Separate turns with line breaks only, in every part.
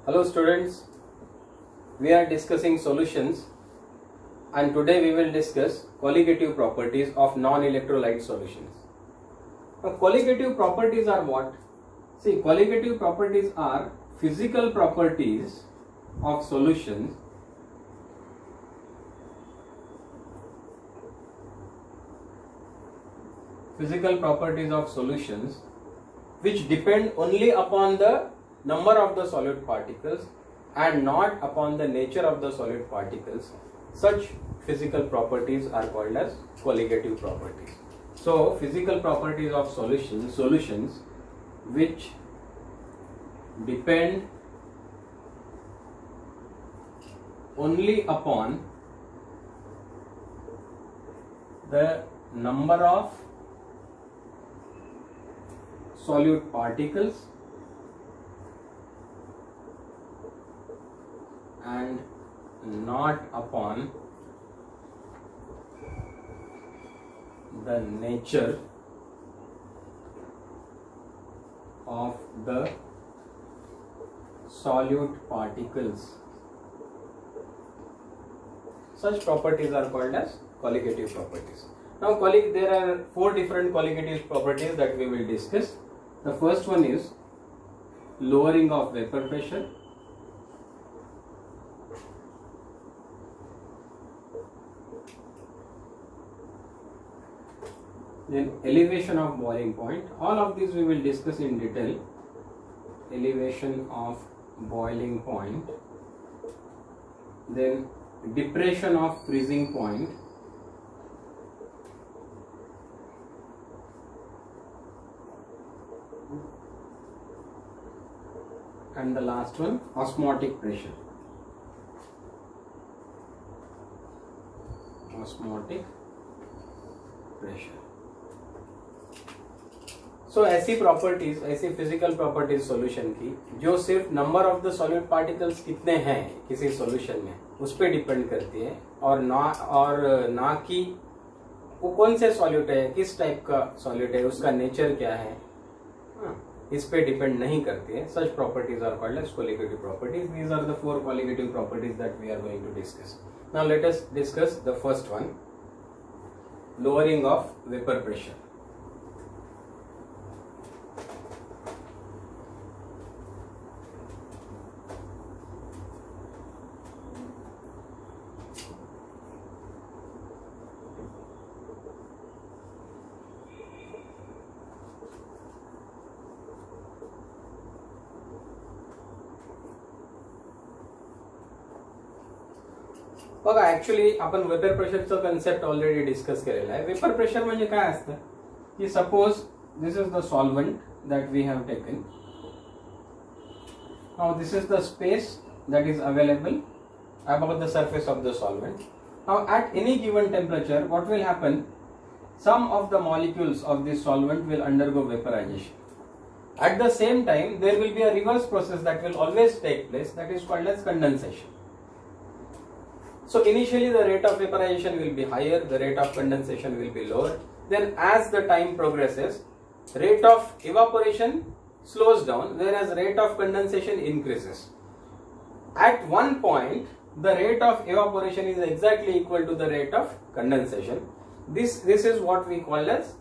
Hello students, we are discussing solutions and today we will discuss colligative properties of non-electrolyte solutions. Now colligative properties are what? See, colligative properties are physical properties of solutions which depend only upon the number of the solid particles and not upon the nature of the solid particles. Such physical properties are called as colligative properties. So physical properties of solutions which depend only upon the number of solute particles and not upon the nature of the solute particles. Such properties are called as colligative properties. Now there are 4 different colligative properties that we will discuss. The first one is lowering of vapor pressure. Then elevation of boiling point. All of these we will discuss in detail. Elevation of boiling point. Then depression of freezing point. And the last one, osmotic pressure. Osmotic pressure. So ऐसी properties, ऐसी physical properties solution की जो सिर्फ number of the solute particles कितने हैं किसी solution में उस पर डिपेंड करती है और ना कि वो कौन से सॉल्यूट है, किस टाइप का सॉल्यूट है, उसका नेचर क्या है, इस पे डिपेंड नहीं करती है. Such properties are called as colligative properties. These are the 4 colligative properties that we are going to discuss. Now let us discuss the first one, lowering of vapor pressure. बघा actually आपण vapour प्रेशरचं concept already discuss केलेला आहे. Vapour pressure म्हणजे काय असतं की suppose this is the solvent that we have taken. Now this is the space that is available above the surface of the solvent. Now at any given temperature what will happen, some of the molecules of this solvent will undergo vaporization. At the same time there will be a reverse process that will always take place, that is called as condensation. So initially the rate of vaporization will be higher, the rate of condensation will be lower. Then as the time progresses, rate of evaporation slows down whereas rate of condensation increases. At one point the rate of evaporation is exactly equal to the rate of condensation. This is what we call as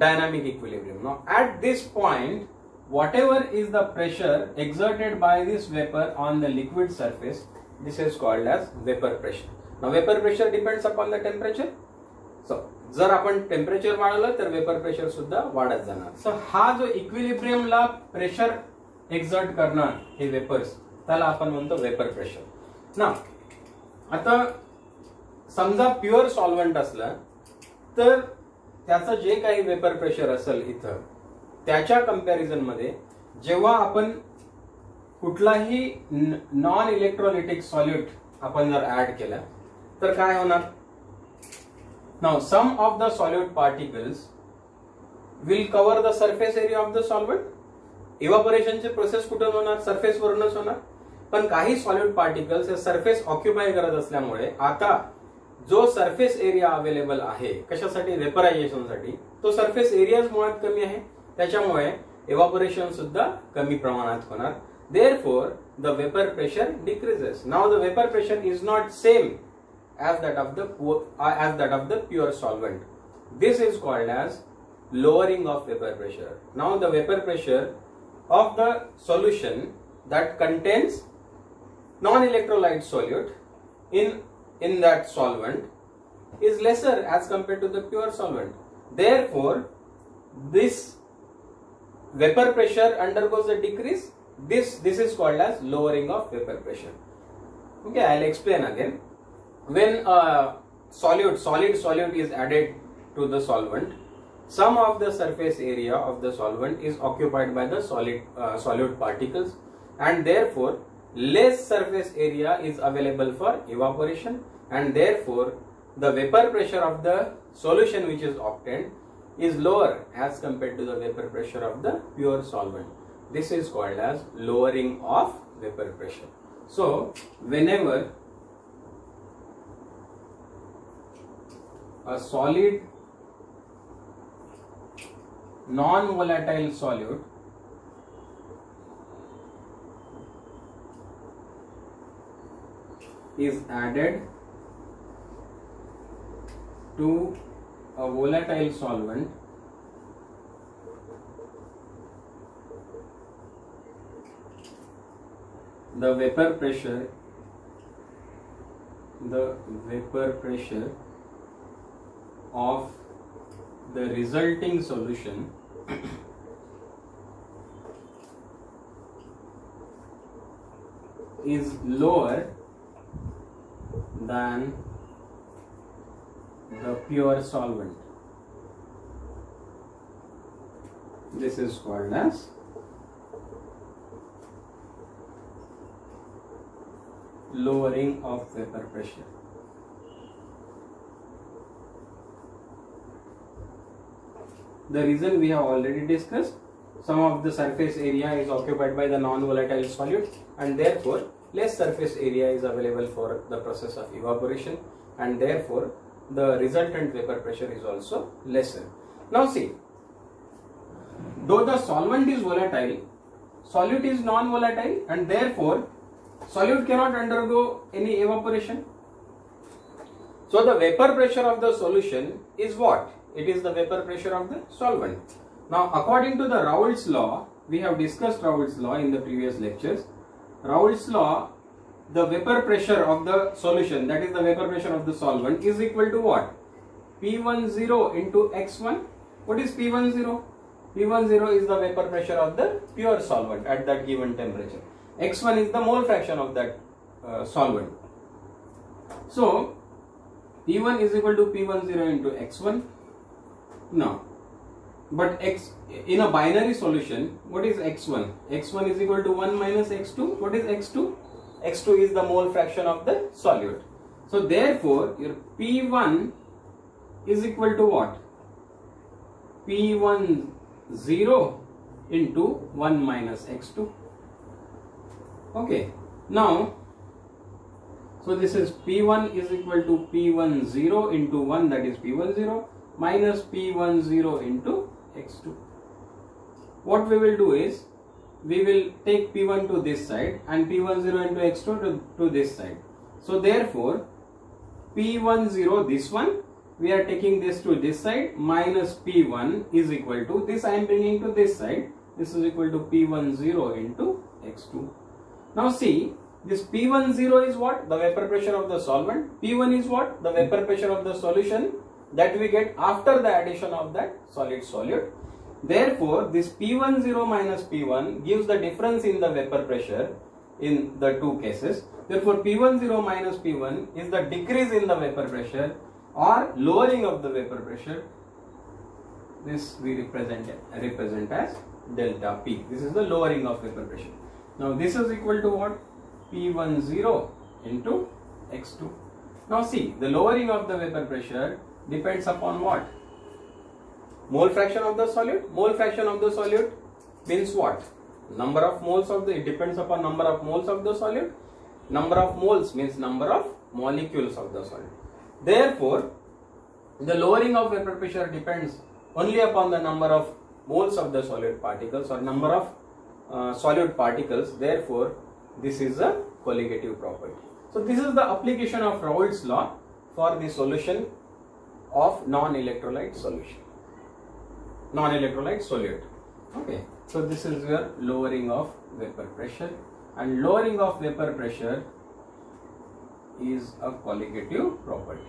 dynamic equilibrium. Now at this point whatever is the pressure exerted by this vapor on the liquid surface, this is called as vapor pressure. Now vapor pressure depends upon the temperature. So जर आपण temperature वाढवलं तर vapour pressure सुद्धा वाढत जाणार. सो हा जो इक्विलिब्रियमला pressure exert करणार हे वेपर्स त्याला आपण म्हणतो वेपर प्रेशर. ना आता समजा प्युअर सॉल्व्हेंट असलं तर त्याचं जे काही वेपर प्रेशर असेल इथं त्याच्या कंपॅरिझन मध्ये जेव्हा आपण कुठलाही नॉन इलेक्ट्रोलिटिक सॉल्यूट आपण जर ऍड केला तर काय होणार. Now some of the solute particles will cover the surface area of the solvent. इव्हापोरेशनचे प्रोसेस कुठून होणार, सरफेस वरूनच होणार. पण काही सॉल्यूट पार्टिकल्स हे सरफेस ऑक्युपाय करत असल्यामुळे आता जो सरफेस एरिया अवेलेबल आहे कशासाठी, वेपरायझेशनसाठी, तो सरफेस एरियाच मुळात कमी आहे. त्याच्यामुळे इव्हापोरेशन सुद्धा कमी प्रमाणात होणार Therefore, the vapor pressure decreases. Now the vapor pressure is not same as that of the pure solvent. This is called as lowering of vapor pressure. Now the vapor pressure of the solution that contains non-electrolyte solute in that solvent is lesser as compared to the pure solvent. Therefore, this vapor pressure undergoes a decrease. This is called as lowering of vapor pressure. Okay, I'll explain again. When a solid solute is added to the solvent, some of the surface area of the solvent is occupied by the solute particles, and therefore less surface area is available for evaporation, and therefore the vapor pressure of the solution which is obtained is lower as compared to the vapor pressure of the pure solvent. This is called as lowering of vapor pressure. So whenever a solid non-volatile solute is added to a volatile solvent, the vapor pressure of the resulting solution is lower than the pure solvent. This is called as lowering of vapor pressure. The reason we have already discussed. Some of the surface area is occupied by the non-volatile solute, and therefore less surface area is available for the process of evaporation, and therefore the resultant vapor pressure is also lesser. Now see, though the solvent is volatile, solute is non-volatile, and therefore solute cannot undergo any evaporation. So the vapor pressure of the solution is what? It is the vapor pressure of the solvent. Now according to the Raoult's law, we have discussed Raoult's law in the previous lectures. Raoult's law, the vapor pressure of the solution, that is the vapor pressure of the solvent, is equal to what? P10 into X1. What is P10? P10 is the vapor pressure of the pure solvent at that given temperature. X1 is the mole fraction of that solvent. So P1 is equal to P10 into X1. Now, but in a binary solution, what is X1? X1 is equal to 1 minus X2. What is X2? X2 is the mole fraction of the solute. So therefore, your P1 is equal to what? P10 into 1 minus X2. Okay. Now, so this is P1 is equal to P10 into 1, that is P10, minus P10 into X2. What we will do is, we will take P1 to this side and P10 into X2 to this side. So therefore, P10, this one, we are taking this to this side, minus P1 is equal to, this I am bringing to this side, this is equal to P10 into X2. Now see, this P10 is what? The vapor pressure of the solvent. P1 is what? The vapor pressure of the solution that we get after the addition of that solid solute. Therefore, this P10 minus P1 gives the difference in the vapor pressure in the two cases. Therefore, P10 minus P1 is the decrease in the vapor pressure or lowering of the vapor pressure. This we represent as delta P. This is the lowering of vapor pressure. Now, this is equal to what? P10 into X2. Now see, the lowering of the vapor pressure depends upon what? Mole fraction of the solute. Mole fraction of the solute means what? Number of moles of the, it depends upon number of moles of the solute. Number of moles means number of molecules of the solute. Therefore, the lowering of vapor pressure depends only upon the number of moles of the solid particles or number of solute particles. Therefore, this is a colligative property. So this is the application of Raoult's law for the solution of non-electrolyte solution, non-electrolyte solute. Okay, so this is your lowering of vapor pressure, and lowering of vapor pressure is a colligative property.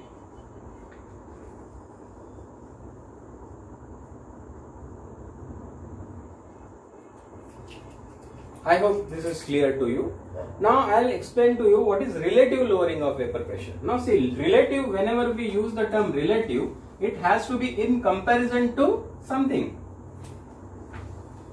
I hope this is clear to you. Now I will explain to you what is relative lowering of vapor pressure. Now see, relative, whenever we use the term relative, it has to be in comparison to something.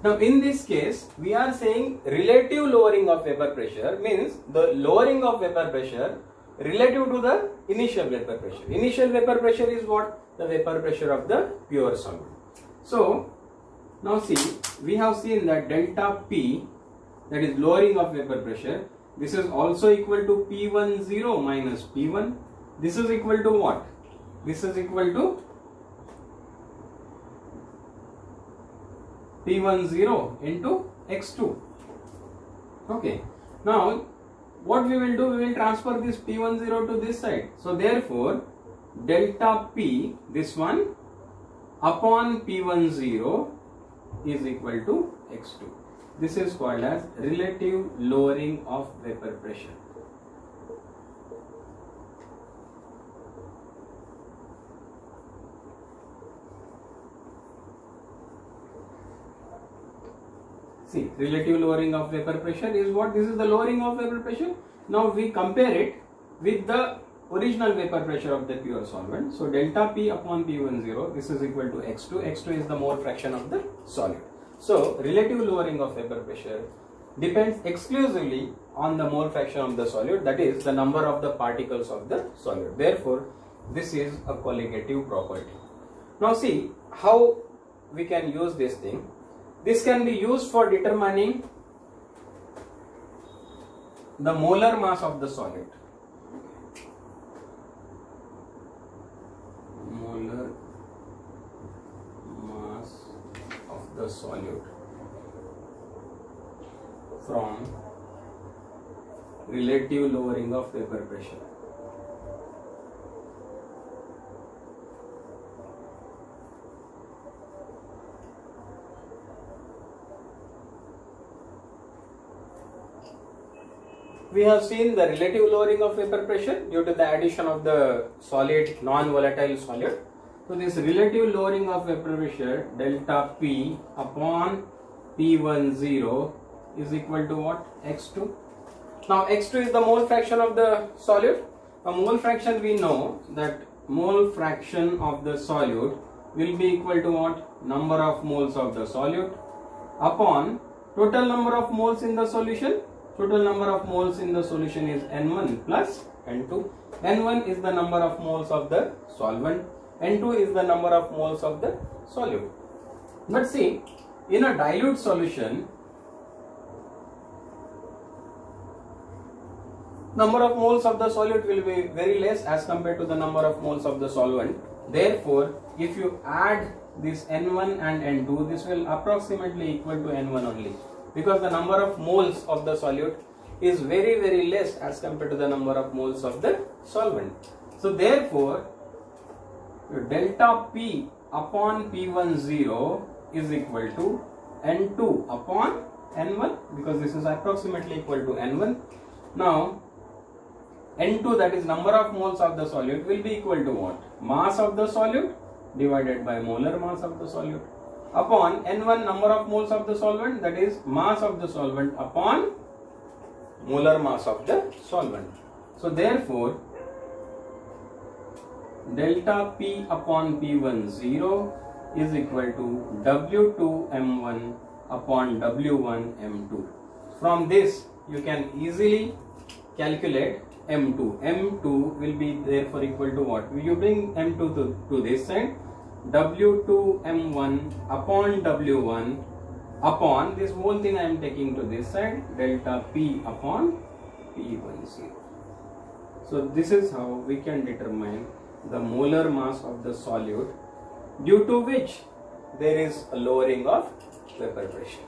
Now in this case, we are saying relative lowering of vapor pressure means the lowering of vapor pressure relative to the initial vapor pressure. Initial vapor pressure is what? The vapor pressure of the pure solid. So now see, we have seen that delta P, that is lowering of vapor pressure, this is also equal to P10 minus P1. This is equal to what? This is equal to P10 into X2. Okay. Now what we will do, we will transfer this P10 to this side. So therefore delta P, this one, upon P10 is equal to X2. This is called as relative lowering of vapor pressure. See, relative lowering of vapor pressure is what? This is the lowering of vapor pressure. Now we compare it with the original vapor pressure of the pure solvent. So delta P upon P10, this is equal to X2. X2 is the mole fraction of the solid. So relative lowering of vapor pressure depends exclusively on the mole fraction of the solute, that is the number of the particles of the solute. Therefore, this is a colligative property. Now see how we can use this thing. This can be used for determining the molar mass of the solute. Molar mass of the solute from relative lowering of vapor pressure. We have seen the relative lowering of vapor pressure due to the addition of the solid, non-volatile solid. So this relative lowering of vapor pressure delta P upon P10 is equal to what? X2. Now X2 is the mole fraction of the solute. A mole fraction, we know that mole fraction of the solute will be equal to what? Number of moles of the solute upon total number of moles in the solution. Total number of moles in the solution is N1 plus N2. N1 is the number of moles of the solvent. N2 is the number of moles of the solute. But see, in a dilute solution, number of moles of the solute will be very less as compared to the number of moles of the solvent. Therefore, if you add this N1 and N2, this will approximately equal to N1 only, because the number of moles of the solute is very less as compared to the number of moles of the solvent. So therefore, delta P upon P10 is equal to N2 upon N1, because this is approximately equal to N1. Now N2, that is number of moles of the solute, will be equal to what? Mass of the solute divided by molar mass of the solute upon N1, number of moles of the solvent, that is mass of the solvent upon molar mass of the solvent. So therefore delta P upon P10 is equal to W2M1 upon W1M2. From this you can easily calculate M2. M2 will be therefore equal to what? You bring M2 to this side, W2M1 upon W1 upon this whole thing I am taking to this side, delta P upon P10. So this is how we can determine the molar mass of the solute, due to which there is a lowering of vapor pressure.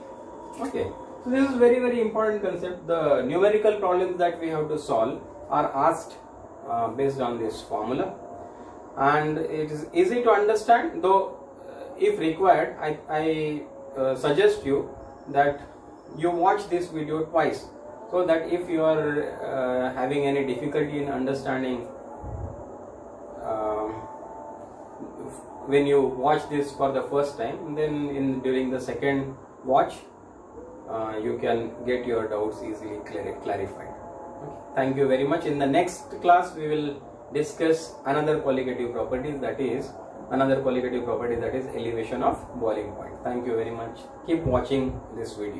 Okay, So this is very important concept. The numerical problems that we have to solve are asked based on this formula, and it is easy to understand, though if required I suggest you that you watch this video twice, so that if you are having any difficulty in understanding when you watch this for the first time, then during the second watch you can get your doubts easily clarified. Okay. Thank you very much. In the next class we will discuss another colligative property, that is elevation of boiling point. Thank you very much. Keep watching this video.